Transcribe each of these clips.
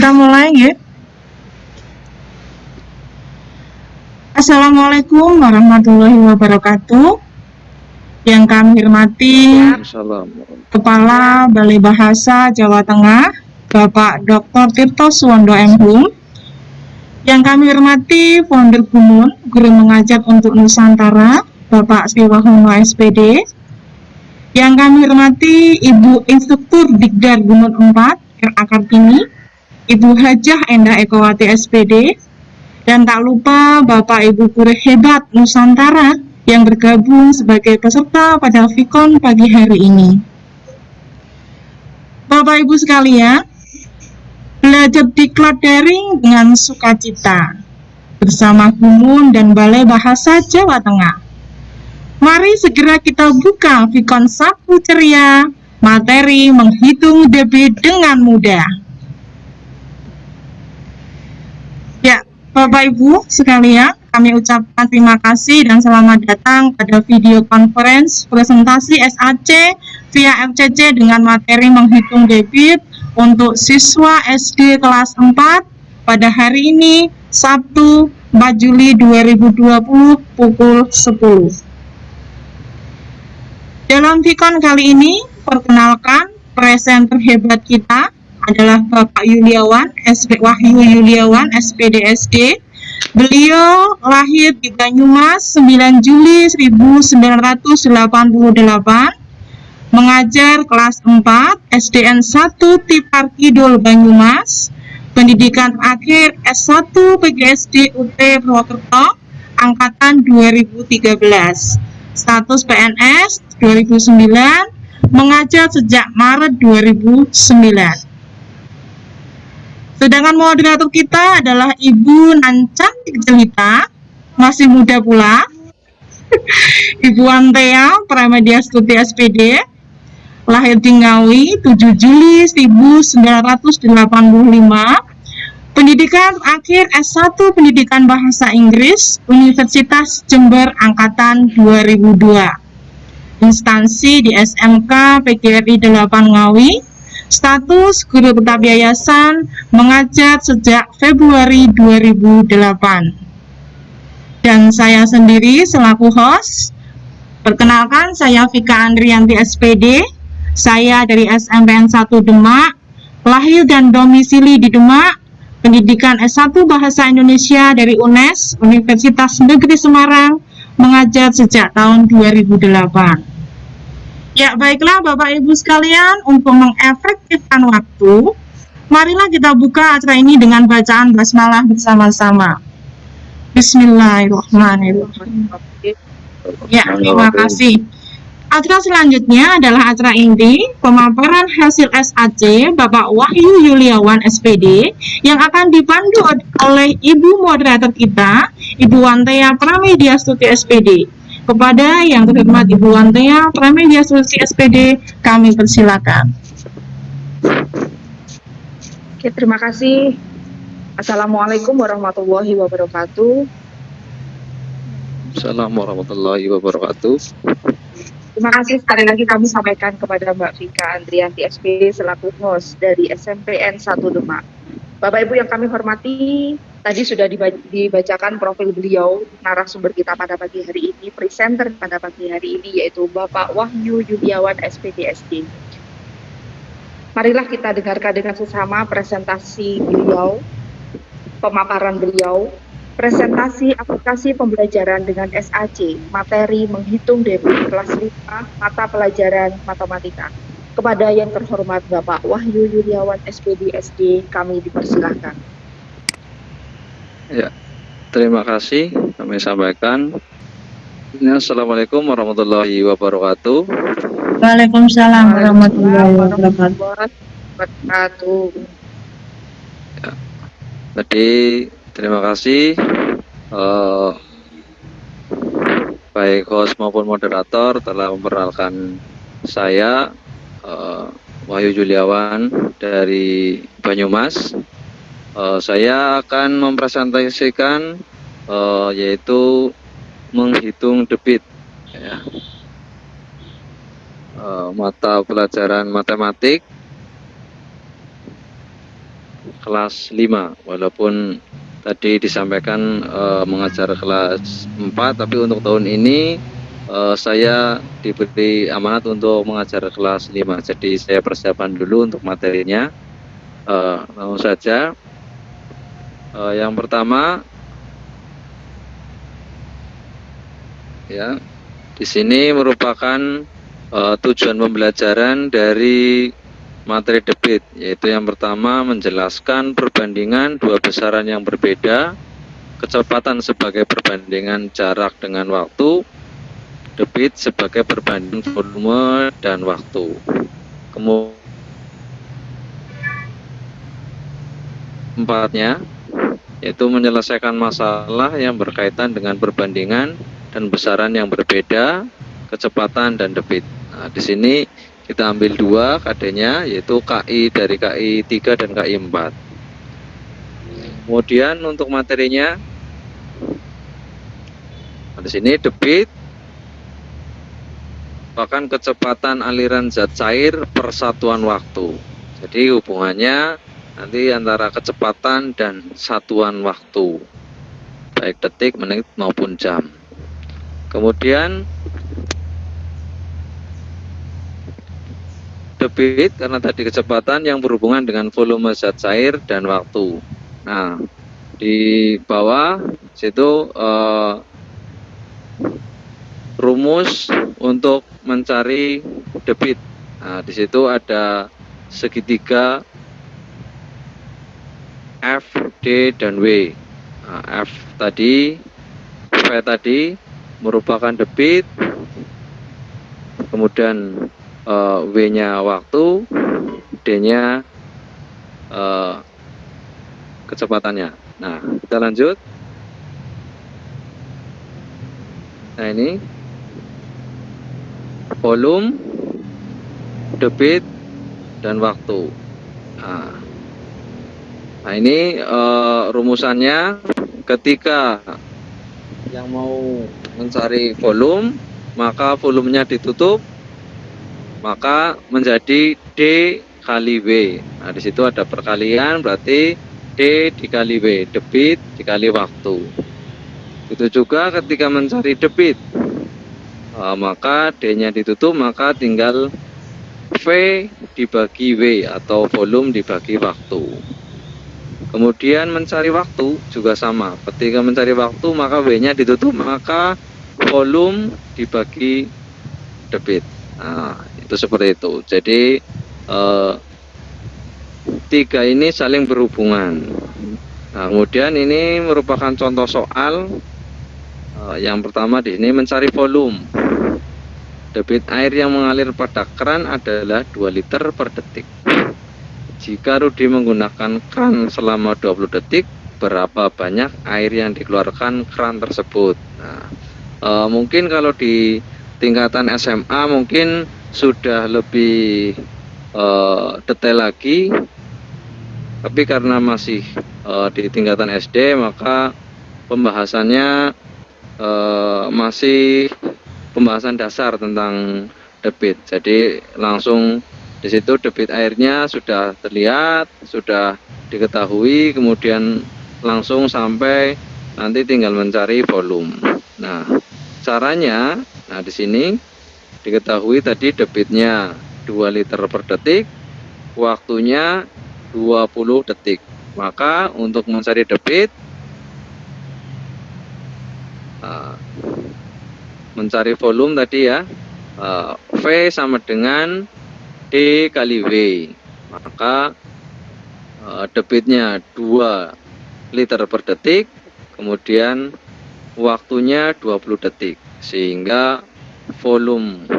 Kita mulai ya. Assalamualaikum warahmatullahi wabarakatuh. Yang kami hormati Kepala Balai Bahasa Jawa Tengah, Bapak Dr. Tirto Suwondo MHum. Yang kami hormati Founder Gumun, Guru Mengajar untuk Nusantara, Bapak Sriwahono SPD. Yang kami hormati Ibu Instruktur Dikdar Gumun 4, RA Kartini, Ibu Hajah Endah Ekowati SPD, dan tak lupa Bapak Ibu Guru hebat Nusantara yang bergabung sebagai peserta pada Vikon pagi hari ini. Bapak Ibu sekalian, belajar diklat daring dengan sukacita bersama Gumun dan Balai Bahasa Jawa Tengah. Mari segera kita buka Vikon Saku Ceria, materi menghitung debit dengan mudah. Ya, Bapak Ibu sekalian, kami ucapkan terima kasih dan selamat datang pada video conference presentasi SAC via FCC dengan materi menghitung debit untuk siswa SD kelas 4 pada hari ini, Sabtu 4 Juli 2020 pukul 10. Dalam Vikon kali ini, perkenalkan presenter hebat kita adalah Bapak Yuliawan, Wahyu Yuliawan, SPDSD. Beliau lahir di Banyumas 9 Juli 1988, mengajar kelas 4 SDN 1 Tipar Kidul Banyumas, pendidikan akhir S1 PGSD UT Purwokerto, angkatan 2013, status PNS 2009, mengajar sejak Maret 2009. Sedangkan moderator kita adalah Ibu Nan Cantik Jelita, masih muda pula, Ibu Antea Pramedia Stuti SPD, lahir di Ngawi 7 Juli 1985, pendidikan akhir S1 Pendidikan Bahasa Inggris, Universitas Jember angkatan 2002, instansi di SMK PGRI 8 Ngawi, status guru tetap yayasan, mengajar sejak Februari 2008. Dan saya sendiri selaku host, perkenalkan saya Vika Andrianti SPD, saya dari SMPN 1 Demak, lahir dan domisili di Demak, pendidikan S1 Bahasa Indonesia dari UNES, Universitas Negeri Semarang, mengajar sejak tahun 2008. Ya, baiklah Bapak Ibu sekalian, untuk mengefektifkan waktu, marilah kita buka acara ini dengan bacaan basmalah bersama-sama. Bismillahirrahmanirrahim. Ya, terima kasih. Acara selanjutnya adalah acara inti pemaparan hasil SAC Bapak Wahyu Yuliawan SPD yang akan dipandu oleh Ibu moderator kita, Ibu Antea Pramedia Stuti SPD. Kepada yang terhormat Ibu Antea Pramedia Stuti SPD, kami persilakan. Oke, terima kasih. Assalamualaikum warahmatullahi wabarakatuh. Assalamualaikum warahmatullahi wabarakatuh. Terima kasih sekali lagi kami sampaikan kepada Mbak Vika Andrianti SPD selaku host dari SMPN 1 Demak. Bapak Ibu yang kami hormati, tadi sudah dibacakan profil beliau, narasumber kita pada pagi hari ini, presenter pada pagi hari ini, yaitu Bapak Wahyu Yuliawan SPDSD. Marilah kita dengarkan dengan sesama presentasi beliau, pemaparan beliau, presentasi aplikasi pembelajaran dengan SAC, materi menghitung debit kelas 5, mata pelajaran matematika. Kepada yang terhormat Bapak Wahyu Yuliawan SPDSD, kami dipersilahkan. Ya, terima kasih kami sampaikan. Assalamualaikum warahmatullahi wabarakatuh. Waalaikumsalam warahmatullahi wabarakatuh. Ya, tadi terima kasih baik host maupun moderator telah memperkenalkan saya Wahyu Yuliawan dari Banyumas. Saya akan mempresentasikan yaitu menghitung debit, ya. Mata pelajaran matematik kelas 5, walaupun tadi disampaikan mengajar kelas 4, tapi untuk tahun ini saya diberi amanat untuk mengajar kelas 5. Jadi saya persiapan dulu untuk materinya. Langsung saja. Yang pertama, ya, di sini merupakan tujuan pembelajaran dari materi debit, yaitu yang pertama menjelaskan perbandingan dua besaran yang berbeda, kecepatan sebagai perbandingan jarak dengan waktu, debit sebagai perbandingan volume dan waktu. Kemudian empatnya, yaitu menyelesaikan masalah yang berkaitan dengan perbandingan dan besaran yang berbeda, kecepatan dan debit. Nah, di sini kita ambil dua KD-nya, yaitu KI dari KI 3 dan KI 4. Kemudian untuk materinya, nah, di sini debit merupakan kecepatan aliran zat cair per satuan waktu. Jadi hubungannya nanti antara kecepatan dan satuan waktu, baik detik, menit maupun jam. Kemudian debit karena tadi kecepatan yang berhubungan dengan volume zat cair dan waktu. Nah, di bawah situ rumus untuk mencari debit. Nah, di situ ada segitiga F, D, dan W. Nah, F tadi, V tadi merupakan debit, kemudian W-nya waktu, D-nya kecepatannya. Nah, kita lanjut. Nah, ini volume, debit, dan waktu. Nah, ini rumusannya ketika yang mau mencari volume, maka volumenya ditutup, maka menjadi D kali W. Nah, di situ ada perkalian, berarti D dikali W, debit dikali waktu. Itu juga ketika mencari debit, maka D-nya ditutup, maka tinggal V dibagi W atau volume dibagi waktu. Kemudian mencari waktu juga sama. Ketika mencari waktu, maka W-nya ditutup, maka volume dibagi debit. Nah, itu seperti itu. Jadi tiga ini saling berhubungan. Nah, kemudian ini merupakan contoh soal. Yang pertama di sini mencari volume. Debit air yang mengalir pada keran adalah 2 liter per detik. Jika Rudi menggunakan keran selama 20 detik, berapa banyak air yang dikeluarkan keran tersebut? Nah, mungkin kalau di tingkatan SMA mungkin sudah lebih detail lagi, tapi karena masih di tingkatan SD, maka pembahasannya masih pembahasan dasar tentang debit. Jadi langsung di situ debit airnya sudah terlihat, sudah diketahui, kemudian langsung sampai nanti tinggal mencari volume. Nah, caranya, nah di sini diketahui tadi debitnya 2 liter per detik, waktunya 20 detik. Maka untuk mencari debit, mencari volume tadi ya, V sama dengan D kali W. Maka debitnya 2 liter per detik, kemudian waktunya 20 detik, sehingga volume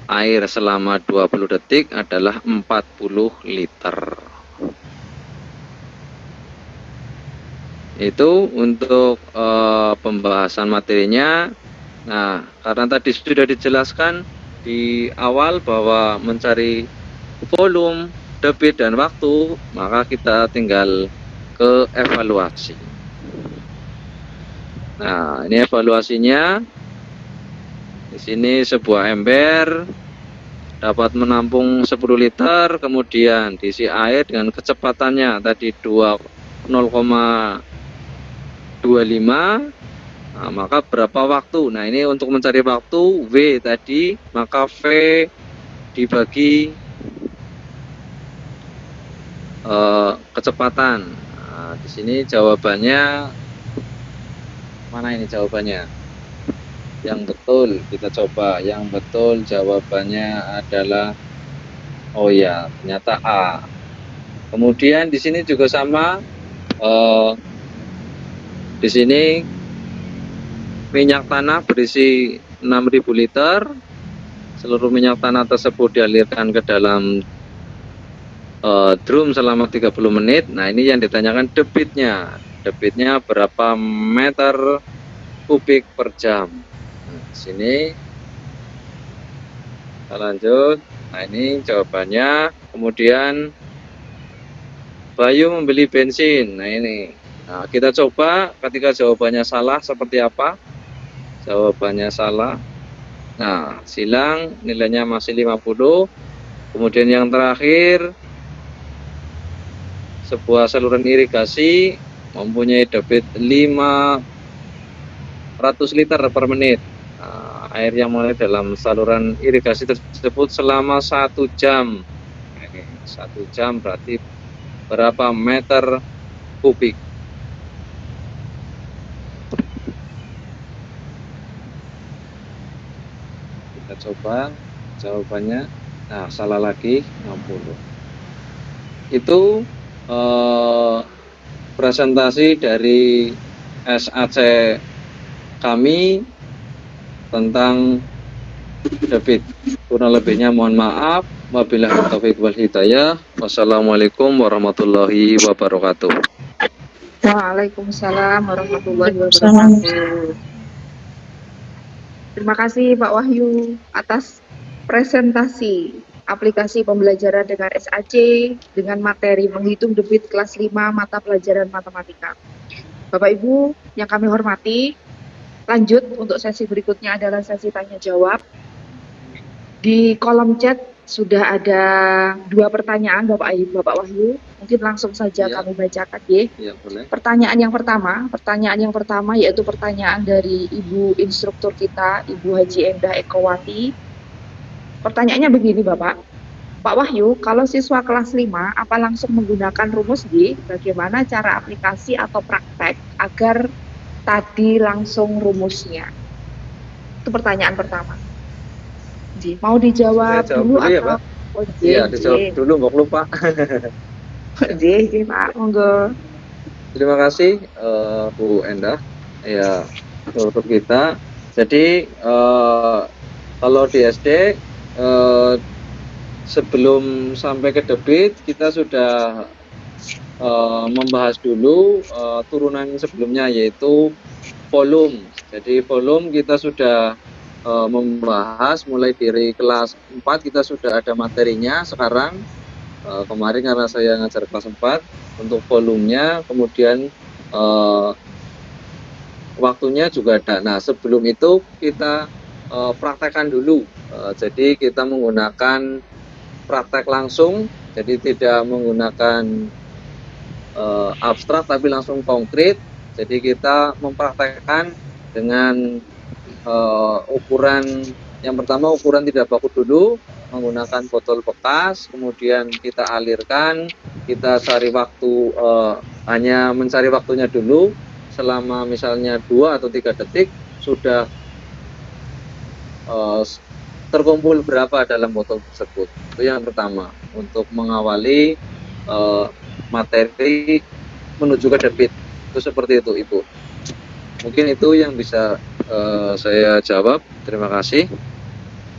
air selama 20 detik adalah 40 liter. Itu untuk pembahasan materinya. Nah, karena tadi sudah dijelaskan di awal bahwa mencari volume, debit, dan waktu, maka kita tinggal ke evaluasi. Nah, ini evaluasinya. Di sini sebuah ember dapat menampung 10 liter, kemudian diisi air dengan kecepatannya tadi 0,25. Nah, maka berapa waktu? Nah, ini untuk mencari waktu W tadi, maka V dibagi kecepatan. Nah, di sini jawabannya mana ini jawabannya? Yang betul kita coba. Yang betul jawabannya adalah oh ya, ternyata A. Kemudian di sini juga sama. Di sini minyak tanah berisi 6.000 liter. Seluruh minyak tanah tersebut dialirkan ke dalam drum selama 30 menit. Nah, ini yang ditanyakan debitnya. Debitnya berapa meter kubik per jam. Nah, di sini kita lanjut. Nah, ini jawabannya. Kemudian Bayu membeli bensin. Nah, ini. Nah, kita coba ketika jawabannya salah seperti apa. Jawabannya salah. Nah, silang nilainya masih 50. Kemudian yang terakhir, sebuah saluran irigasi mempunyai debit 500 liter per menit. Nah, air yang mengalir dalam saluran irigasi tersebut selama 1 jam. 1 jam berarti berapa meter kubik? Kita coba jawabannya. Nah, salah lagi 60. Itu presentasi dari SAC kami tentang debit. Kurang lebihnya mohon maaf. Wabillahi taufiq wal hidayah. Wassalamualaikum warahmatullahi wabarakatuh. Waalaikumsalam warahmatullahi wabarakatuh. Terima kasih Pak Wahyu atas presentasi aplikasi pembelajaran dengan SAC dengan materi menghitung debit kelas 5 mata pelajaran matematika. Bapak Ibu yang kami hormati, lanjut untuk sesi berikutnya adalah sesi tanya jawab. Di kolom chat sudah ada 2 pertanyaan Bapak Wahyu. Mungkin langsung saja Ya. kami bacakan ya. Ya, boleh. Pertanyaan yang pertama yaitu pertanyaan dari Ibu instruktur kita, Ibu Haji Endah Ekowati. Pertanyaannya begini Bapak. Pak Wahyu, kalau siswa kelas 5 apa langsung menggunakan rumus G, bagaimana cara aplikasi atau praktek agar tadi langsung rumusnya? Itu pertanyaan pertama. Ji, mau dijawab Saya jawab dulu dulu ya, atau? Pak? Oh, Iya, dijawab dulu, Mbak lupa. J, Pak, monggo. Terima kasih Bu Endah, ya untuk kita. Jadi kalau di SD sebelum sampai ke debit kita sudah membahas dulu turunan sebelumnya yaitu volume. Jadi volume kita sudah membahas mulai dari kelas 4 kita sudah ada materinya sekarang. Kemarin karena saya ngajar kelas 4 untuk volumenya, kemudian waktunya juga ada. Nah, sebelum itu kita praktekkan dulu. Jadi kita menggunakan praktek langsung, jadi tidak menggunakan abstrak tapi langsung konkret. Jadi kita mempraktekkan dengan ukuran yang pertama, ukuran tidak baku dulu, menggunakan botol bekas, kemudian kita alirkan, kita cari waktu, hanya mencari waktunya dulu selama misalnya 2 atau 3 detik sudah terkumpul berapa dalam botol tersebut. Itu yang pertama untuk mengawali materi menuju ke debit. Itu seperti itu Ibu. Mungkin itu yang bisa saya jawab. Terima kasih.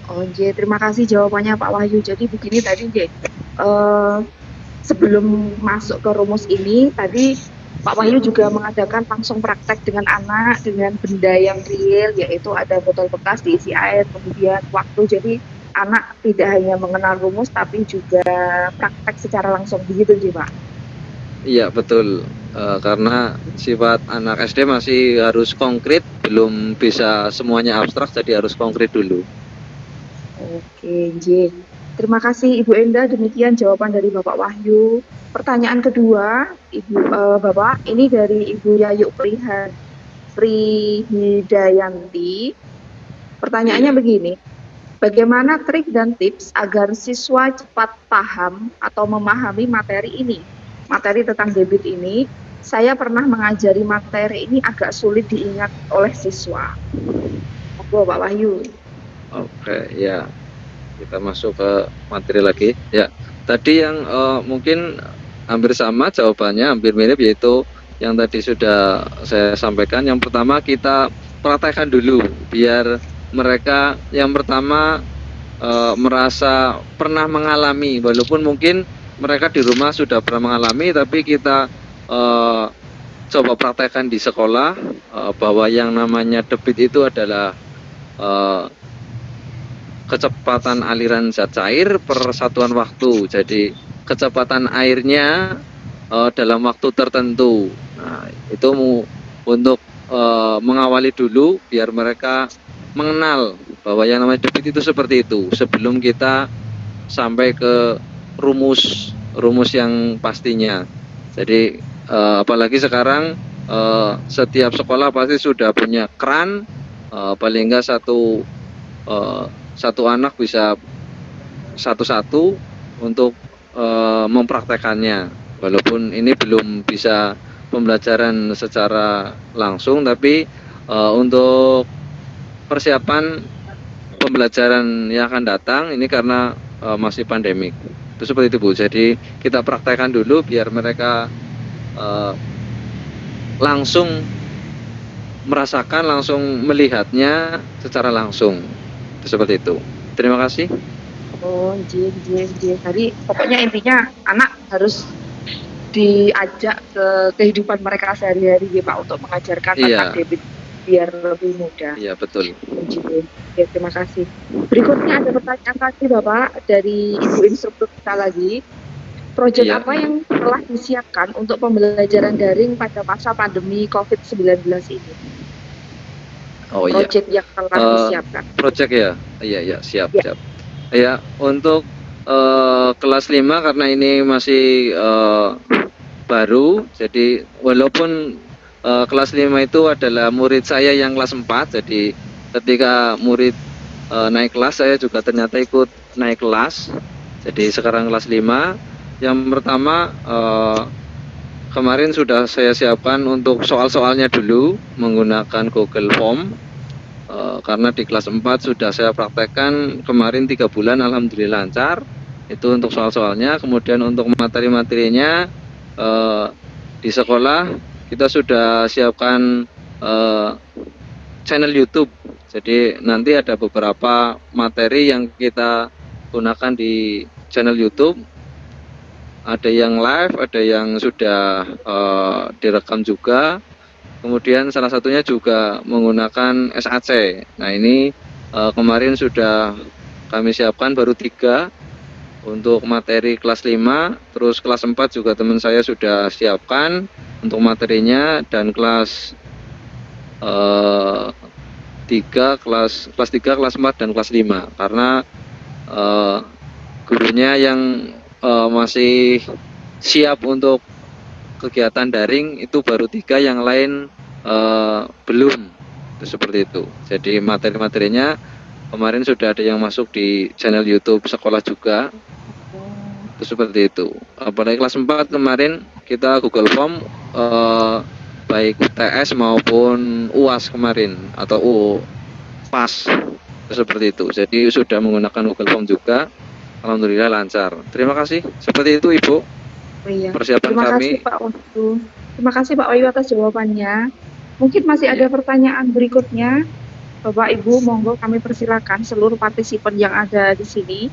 Oh, J, terima kasih jawabannya Pak Wahyu. Jadi begini tadi J, sebelum masuk ke rumus ini tadi Pak Wahyu juga mengadakan langsung praktek dengan anak dengan benda yang real, yaitu ada botol bekas diisi air, kemudian waktu. Jadi anak tidak hanya mengenal rumus tapi juga praktek secara langsung, begitu J, Pak? Iya betul, karena sifat anak SD masih harus konkret, belum bisa semuanya abstrak, jadi harus konkret dulu. Oke, J. Terima kasih Ibu Enda, demikian jawaban dari Bapak Wahyu. Pertanyaan kedua, Bapak, ini dari Ibu Yayu Prihidayanti. Pertanyaannya Iya. begini, bagaimana trik dan tips agar siswa cepat paham atau memahami materi ini? Materi tentang debit ini, saya pernah mengajari materi ini agak sulit diingat oleh siswa. Monggo Pak Wahyu. Oke, ya. Kita masuk ke materi lagi. Ya, tadi yang mungkin hampir sama jawabannya, hampir mirip, yaitu yang tadi sudah saya sampaikan. Yang pertama kita praktekkan dulu, biar mereka yang pertama merasa pernah mengalami, walaupun mungkin mereka di rumah sudah pernah mengalami, tapi kita coba praktekkan di sekolah bahwa yang namanya debit itu adalah kecepatan aliran zat cair per satuan waktu. Jadi kecepatan airnya dalam waktu tertentu. Nah, itu untuk mengawali dulu biar mereka mengenal bahwa yang namanya debit itu seperti itu sebelum kita sampai ke rumus yang pastinya. Jadi apalagi sekarang setiap sekolah pasti sudah punya keran, paling enggak satu anak bisa satu-satu untuk mempraktekannya. Walaupun ini belum bisa pembelajaran secara langsung, tapi untuk persiapan pembelajaran yang akan datang ini karena masih pandemik. Itu seperti itu Bu. Jadi kita praktekkan dulu biar mereka langsung merasakan, langsung melihatnya secara langsung. Seperti itu. Terima kasih. Oh, J. Tadi pokoknya intinya anak harus diajak ke kehidupan mereka sehari-hari ya Pak untuk mengajarkan tentang debit biar lebih mudah. Iya, betul. Oke, terima kasih. Berikutnya ada pertanyaan lagi Bapak dari Ibu Instruktur kita lagi. Proyek apa yang telah disiapkan untuk pembelajaran daring pada masa pandemi COVID-19 ini? Oh proyek yang telah disiapkan. Proyek ya? Iya, siap. Ya, untuk kelas 5 karena ini masih baru, jadi walaupun kelas 5 itu adalah murid saya yang kelas 4, jadi ketika murid naik kelas, saya juga ternyata ikut naik kelas. Jadi sekarang kelas 5. Yang pertama kemarin sudah saya siapkan untuk soal-soalnya dulu menggunakan Google Form, karena di kelas 4 sudah saya praktekkan kemarin 3 bulan, alhamdulillah lancar. Itu untuk soal-soalnya. Kemudian untuk materi-materinya di sekolah kita sudah siapkan channel YouTube. Jadi nanti ada beberapa materi yang kita gunakan di channel YouTube. Ada yang live, ada yang sudah direkam juga. Kemudian salah satunya juga menggunakan SAC. Nah ini kemarin sudah kami siapkan baru 3 untuk materi kelas 5. Terus kelas 4 juga teman saya sudah siapkan untuk materinya. Dan kelas 3, kelas 3, kelas 4, dan kelas 5. Karena gurunya yang masih siap untuk kegiatan daring itu baru 3, yang lain belum. Itu seperti itu. Jadi materi-materinya kemarin sudah ada yang masuk di channel YouTube sekolah juga. Itu seperti itu. Apalagi kelas 4 kemarin kita Google Form baik UTS maupun UAS kemarin atau PAS. Itu seperti itu. Jadi sudah menggunakan Google Form juga. Alhamdulillah lancar. Terima kasih. Seperti itu Ibu. Persiapan terima kami. Kasih, Pak Wahyu. Terima kasih Pak Wahyu atas jawabannya. Mungkin masih ada pertanyaan berikutnya. Bapak Ibu, monggo kami persilakan seluruh partisipan yang ada di sini.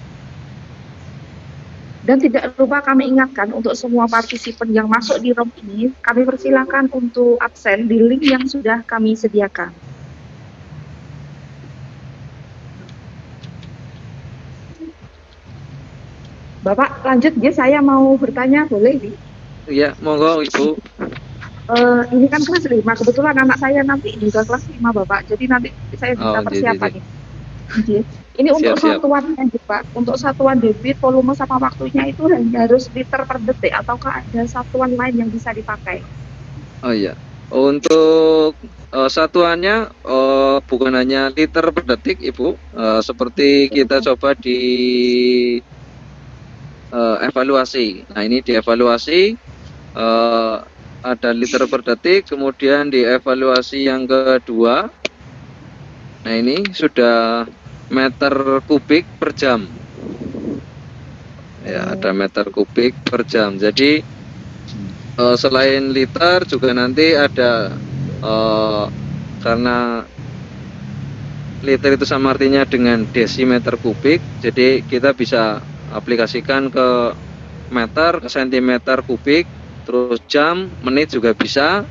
Dan tidak lupa kami ingatkan untuk semua partisipan yang masuk di room ini, kami persilakan untuk absen di link yang sudah kami sediakan. Bapak lanjut ya, saya mau bertanya, boleh nih? Iya, monggo Ibu. Ini kan kelas 5, kebetulan anak saya nanti juga kelas 5 Bapak, jadi nanti saya bisa persiapan nih. Oke. Ini untuk Siap-siap. satuannya aja, Pak. Untuk satuan debit, volume sama waktunya itu hanya harus liter per detik ataukah ada satuan lain yang bisa dipakai? Oh iya. Untuk satuannya bukan hanya liter per detik, Ibu. Seperti kita coba di evaluasi. Nah, ini dievaluasi ada liter per detik, kemudian dievaluasi yang kedua. Nah, ini sudah meter kubik per jam. Ya, ada meter kubik per jam. Jadi selain liter juga nanti ada karena liter itu sama artinya dengan desimeter kubik, jadi kita bisa aplikasikan ke meter, ke sentimeter kubik, terus jam, menit juga bisa.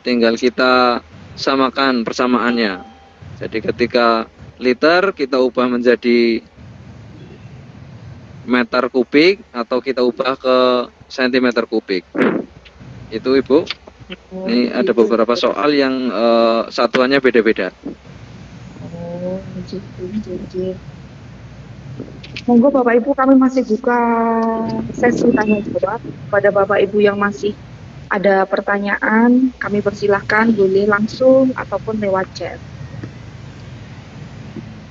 Tinggal kita samakan persamaannya. Jadi ketika liter kita ubah menjadi meter kubik atau kita ubah ke sentimeter kubik. Itu Ibu. Ini ada beberapa soal yang satuannya beda-beda. Oh, gitu. Monggo Bapak Ibu, kami masih buka sesi tanya jawab. Pada Bapak Ibu yang masih ada pertanyaan, kami persilahkan boleh langsung ataupun lewat chat.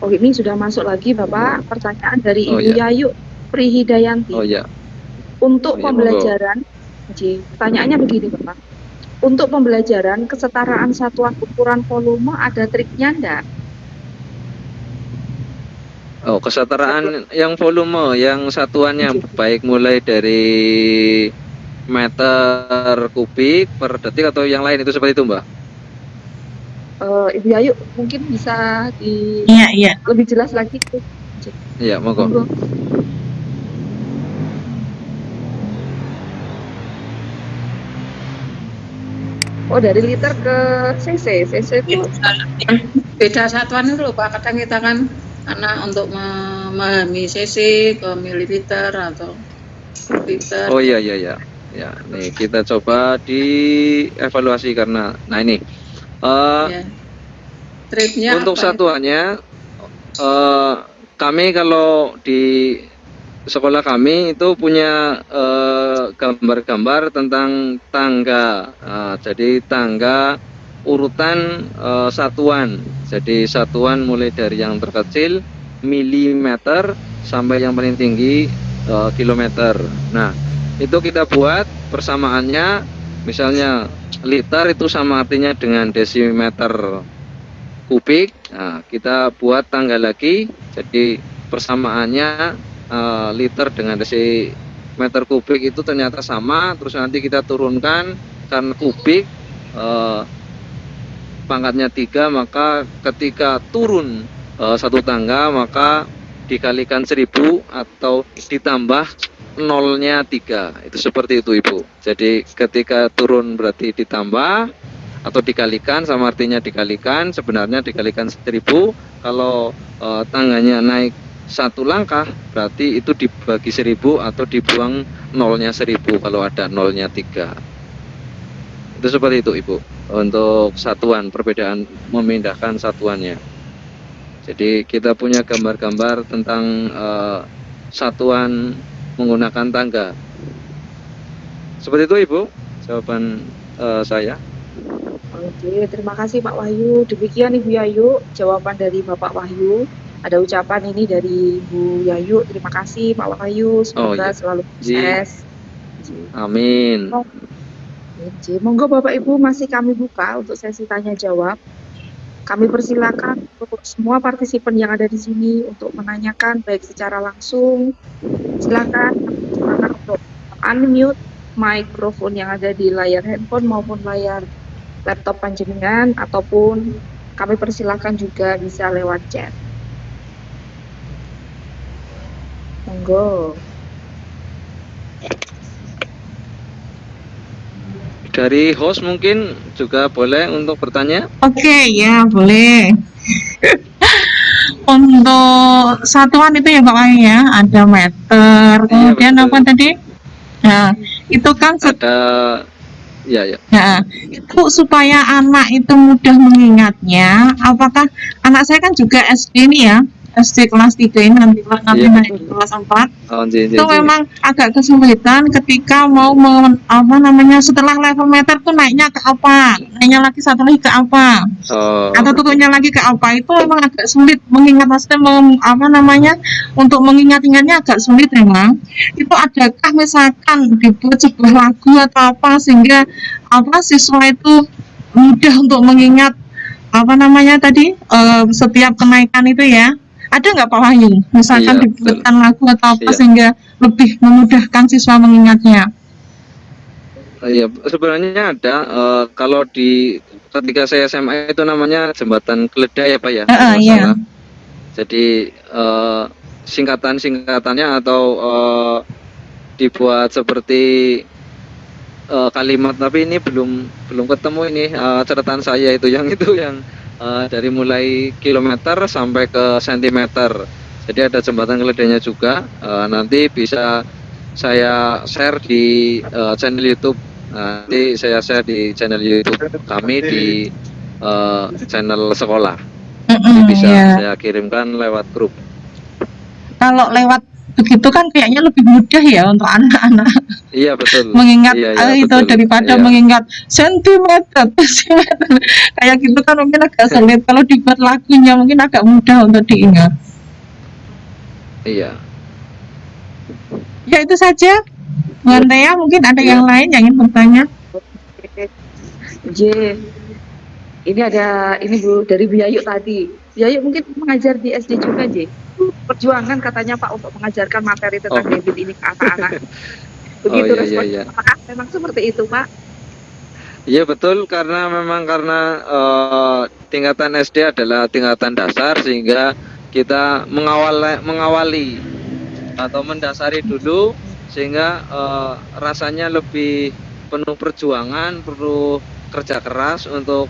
Oh, ini sudah masuk lagi Bapak, pertanyaan dari Oh, Ibu ya. Yayu Prihidayanti. Oh ya. Untuk Oh, ya, pembelajaran, pertanyaannya begini Bapak. Untuk pembelajaran kesetaraan satuan ukuran volume ada triknya enggak? Oh, kesetaraan yang volume, yang satuannya baik mulai dari meter kubik per detik atau yang lain itu seperti itu, Mbak? Ibu Yayu mungkin bisa Iya. lebih jelas lagi. Iya, monggo. Monggo. Oh, dari liter ke cc. Cc itu Beda satuan itu loh Pak, kadang kita kan karena untuk memahami cc ke mililiter atau liter. Oh iya. Ya, nih kita coba dievaluasi karena nah ini Ya. Triknya untuk apa ya? satuannya kami kalau di sekolah kami itu punya gambar-gambar tentang tangga. Jadi tangga urutan satuan. Jadi satuan mulai dari yang terkecil milimeter sampai yang paling tinggi kilometer. Nah, itu kita buat persamaannya, misalnya liter itu sama artinya dengan desimeter kubik. Nah, kita buat tangga lagi, jadi persamaannya liter dengan desimeter kubik itu ternyata sama. Terus nanti kita turunkan karena kubik pangkatnya 3, maka ketika turun satu tangga maka dikalikan 1000 atau ditambah nolnya 3. Itu seperti itu Ibu. Jadi ketika turun berarti ditambah atau dikalikan, sama artinya dikalikan, sebenarnya dikalikan 1000. Kalau tangganya naik satu langkah berarti itu dibagi 1000 atau dibuang nolnya 1000 kalau ada nolnya 3. Itu seperti itu Ibu untuk satuan, perbedaan memindahkan satuannya. Jadi kita punya gambar-gambar tentang satuan menggunakan tangga. Seperti itu Ibu jawaban saya. Oke, terima kasih Pak Wahyu. Demikian Ibu Yayu, jawaban dari Bapak Wahyu. Ada ucapan ini dari Ibu Yayu. Terima kasih Pak Wahyu. Semoga iya. selalu sukses. Amin. Monggo Bapak Ibu, masih kami buka untuk sesi tanya jawab. Kami persilakan untuk semua partisipan yang ada di sini untuk menanyakan baik secara langsung. Silakan untuk unmute mikrofon yang ada di layar handphone maupun layar laptop panjenengan, ataupun kami persilakan juga bisa lewat chat. Monggo. Dari host mungkin juga boleh untuk bertanya. Oke, ya boleh. Untuk satuan itu ya Pak Wahyu ya, ada meter, kemudian betul. apa tadi? Nah, itu kan Ada Iya, ya. Nah, itu supaya anak itu mudah mengingatnya. Apakah anak saya kan juga SD nih ya, SD kelas 3 ini nanti Iya. naik ke kelas 4. Oh, Itu nggih. memang agak kesulitan ketika mau setelah level meter tuh naiknya ke apa, naiknya lagi satu lagi ke apa, Oh, atau tutupnya lagi ke apa, itu memang agak sulit mengingat, maksudnya untuk mengingat-ingatnya agak sulit memang. Itu adakah misalkan dibuat sebuah lagu atau apa sehingga siswa itu mudah untuk mengingat setiap kenaikan itu ya? Ada nggak Pak Wahyu? Misalkan iya, betul. dibuatkan lagu atau apa Iya. sehingga lebih memudahkan siswa mengingatnya? Iya, sebenarnya ada, kalau ketika saya SMA itu namanya jembatan Keledai ya, Pak, ya, kalau nggak Iya. salah. Jadi, singkatannya atau, dibuat seperti, kalimat, tapi ini belum ketemu ini, catatan saya itu yang dari mulai kilometer sampai ke sentimeter. Jadi ada jembatan Keledainya juga, nanti bisa saya share di channel YouTube. Nanti saya share di channel YouTube kami di channel sekolah. Jadi bisa Iya. saya kirimkan lewat grup. Kalau lewat begitu kan kayaknya lebih mudah ya untuk anak-anak Iya, betul. mengingat Iya, itu betul. daripada Iya. mengingat sentimeter, desimeter. Kayak gitu kan mungkin agak sulit. Kalau dibuat lagunya mungkin agak mudah untuk diingat. Iya. Ya itu saja. Bu Antea, mungkin ada Iya. yang lain yang ingin bertanya? J, ini Bu dari Bu Yayu tadi. Bu Yayu mungkin mengajar di SD juga, J. Perjuangan katanya Pak untuk mengajarkan materi tentang debit ini ke anak-anak. Begitu respon. Iya. Apakah memang seperti itu, Pak? Iya, betul, karena tingkatan SD adalah tingkatan dasar, sehingga kita mengawali atau mendasari dulu, sehingga rasanya lebih penuh perjuangan, perlu kerja keras untuk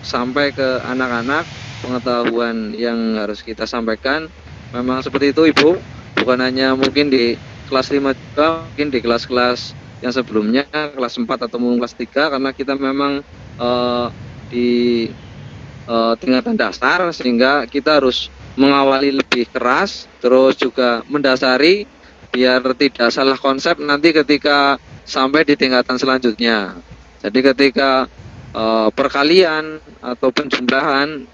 sampai ke anak-anak. Pengetahuan yang harus kita sampaikan memang seperti itu, Ibu, bukan hanya mungkin di kelas 5 juga, mungkin di kelas-kelas yang sebelumnya, kelas 4 atau mungkin kelas 3, karena kita memang di tingkatan dasar, sehingga kita harus mengawali lebih keras, terus juga mendasari biar tidak salah konsep nanti ketika sampai di tingkatan selanjutnya. Jadi ketika perkalian atau penjumlahan,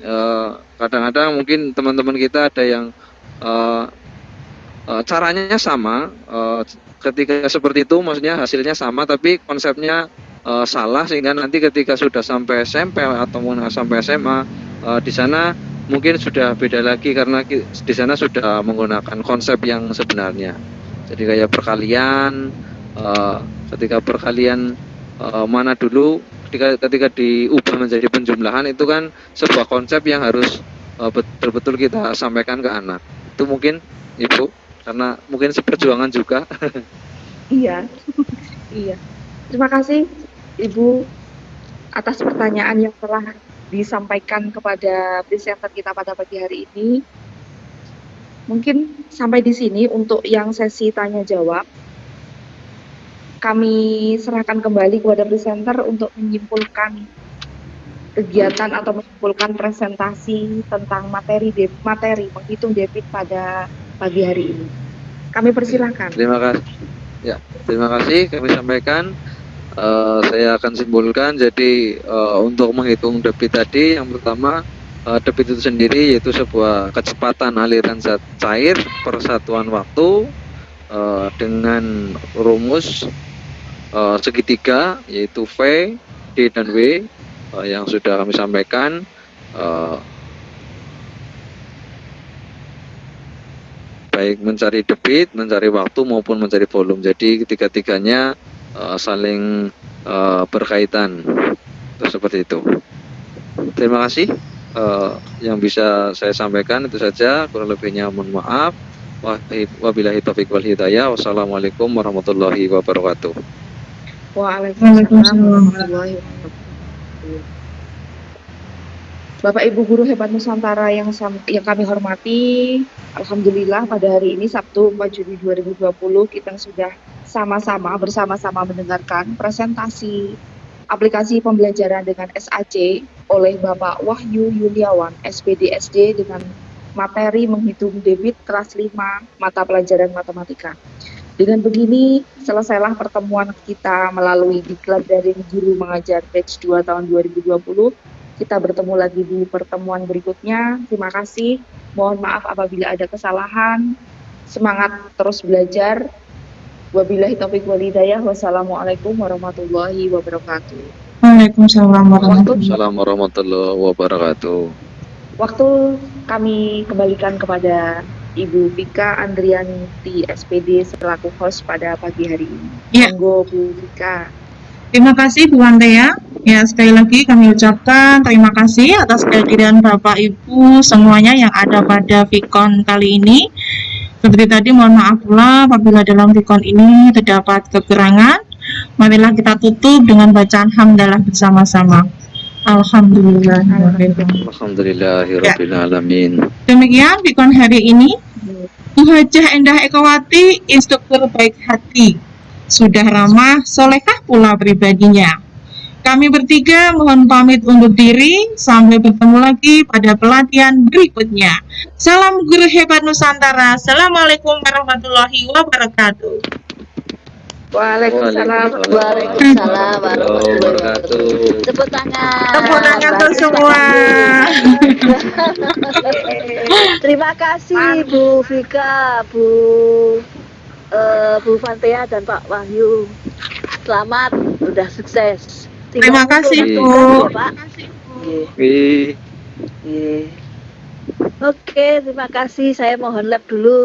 kadang-kadang mungkin teman-teman kita ada yang caranya sama, ketika seperti itu maksudnya hasilnya sama tapi konsepnya salah, sehingga nanti ketika sudah sampai SMP atau sampai SMA, di sana mungkin sudah beda lagi karena di sana sudah menggunakan konsep yang sebenarnya. Jadi kayak perkalian, ketika perkalian mana dulu, ketika diubah menjadi penjumlahan, itu kan sebuah konsep yang harus betul-betul kita sampaikan ke anak. Itu mungkin Ibu, karena mungkin seperjuangan juga. Iya. Iya. Terima kasih Ibu atas pertanyaan yang telah disampaikan kepada presenter kita pada pagi hari ini. Mungkin sampai di sini untuk yang sesi tanya jawab. Kami serahkan kembali kepada presenter untuk menyimpulkan kegiatan atau menyimpulkan presentasi tentang materi menghitung debit pada pagi hari ini. Kami persilahkan. Terima kasih. Ya, terima kasih kami sampaikan. Saya akan simpulkan. Jadi untuk menghitung debit tadi, yang pertama, debit itu sendiri yaitu sebuah kecepatan aliran zat cair per satuan waktu dengan rumus segitiga, yaitu V, D, dan W, yang sudah kami sampaikan. Baik mencari debit, mencari waktu, maupun mencari volume. Jadi ketiga-tiganya saling berkaitan. Seperti itu. Terima kasih. Yang bisa saya sampaikan itu saja, kurang lebihnya mohon maaf. Wabillahi taufiq wal hidayah. Wassalamualaikum warahmatullahi wabarakatuh. Waalaikumsalam warahmatullahi wabarakatuh. Bapak Ibu guru hebat Nusantara yang kami hormati, alhamdulillah pada hari ini Sabtu 4 Juni 2020 kita sudah bersama-sama mendengarkan presentasi aplikasi pembelajaran dengan SAC oleh Bapak Wahyu Yuliawan, SPD SD dengan materi menghitung debit kelas 5 mata pelajaran matematika. Dengan begini, selesailah pertemuan kita melalui diklat dari guru mengajar batch 2 tahun 2020. Kita bertemu lagi di pertemuan berikutnya. Terima kasih. Mohon maaf apabila ada kesalahan. Semangat terus belajar. Wabillahi taufiq wal hidayah. Wassalamualaikum warahmatullahi wabarakatuh. Waalaikumsalam warahmatullahi Waalaikumsalam warahmatullahi wabarakatuh. Waktu kami kembalikan kepada Ibu Vika Andrianti SPD selaku host pada pagi hari ini. Ya. Monggo Bu Vika. Terima kasih Bu Antea. Ya, sekali lagi kami ucapkan terima kasih atas kehadiran Bapak Ibu semuanya yang ada pada Vikon kali ini. Seperti tadi mohon maaf pula apabila dalam Vikon ini terdapat kekurangan. Marilah kita tutup dengan bacaan hamdalah bersama-sama. Alhamdulillah. Alhamdulillahirabbil alamin. Demikian Vikon hari ini. Bu Hajah Endah Ekawati, instruktur baik hati. Sudah ramah, solehah pula pribadinya. Kami bertiga mohon pamit undur diri, sampai bertemu lagi pada pelatihan berikutnya. Salam guru hebat Nusantara. Assalamualaikum warahmatullahi wabarakatuh. Waalaikumsalam. Waalaikumsalam warahmatullahi wabarakatuh. Tepuk tangan. Tepuk tangan untuk semua. Terima kasih Bu Vika, Bu Fantea dan Pak Wahyu. Selamat, sudah sukses. Terima kasih, Bu. Pak. Wih. Oke, terima kasih. Saya mohon lab dulu.